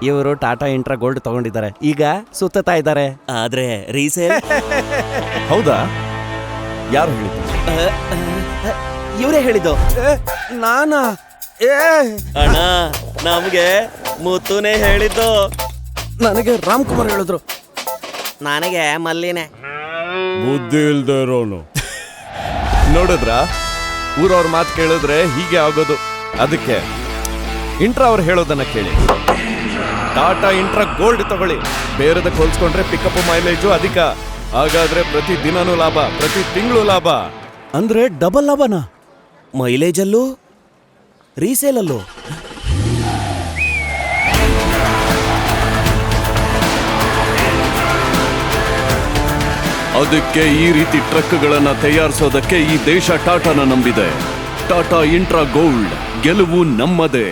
ಇವರು Tata intra gold ತಗೊಂಡಿದ್ದಾರೆ, ಈಗ ಸುತ್ತಾ ಇದ್ದಾರೆ. ಆದ್ರೆ ರೀಸೇಲ್ ಹೌದಾ? ಯಾರು ಹೇಳಿದ್ದು? ಇವರೇ ಹೇಳಿದ್ದು. ನಾನಾ? ಅಣ್ಣ ನಮ್ಗೆ ಮುತ್ತುನೇ ಹೇಳಿದ್ದು. ನನಗೆ ರಾಮ್ಕುಮಾರ್ ಹೇಳಿದ್ರು. ನನಗೆ ಮಲ್ಲಿನೇ. ಬುದ್ಧಿ ಇಲ್ದೇ ಇರೋನು. ನೋಡಿದ್ರ, ಊರವ್ರ ಮಾತು ಕೇಳಿದ್ರೆ ಹೀಗೆ ಆಗೋದು. ಅದಕ್ಕೆ ಇಂಟ್ರಾ ಅವ್ರು ಹೇಳೋದನ್ನ ಕೇಳಿ. ಟಾಟಾ ಇಂಟ್ರಾ ಗೋಲ್ಡ್ ತಗೊಳ್ಳಿ. ಬೇರೆದಕ್ಕೆ ಹೋಲ್ಸ್ಕೊಂಡ್ರೆ ಪಿಕಪ್ ಮೈಲೇಜು ಅಧಿಕ. ಹಾಗಾದ್ರೆ ಪ್ರತಿ ದಿನನೂ ಲಾಭ, ಪ್ರತಿ ತಿಂಗಳು ಲಾಭ. ಅಂದ್ರೆ ಡಬಲ್ ಲಾಭನಾ? ಮೈಲೇಜಲ್ಲೂ ರೀಸೇಲಲ್ಲೂ. ಅದಕ್ಕೆ ಈ ರೀತಿ ಟ್ರಕ್ಗಳನ್ನ ತಯಾರಿಸೋದಕ್ಕೆ ಈ ದೇಶ ಟಾಟಾನ ನಂಬಿದೆ. ಟಾಟಾ ಇಂಟ್ರಾ ಗೋಲ್ಡ್, ಗೆಲುವು ನಮ್ಮದೇ.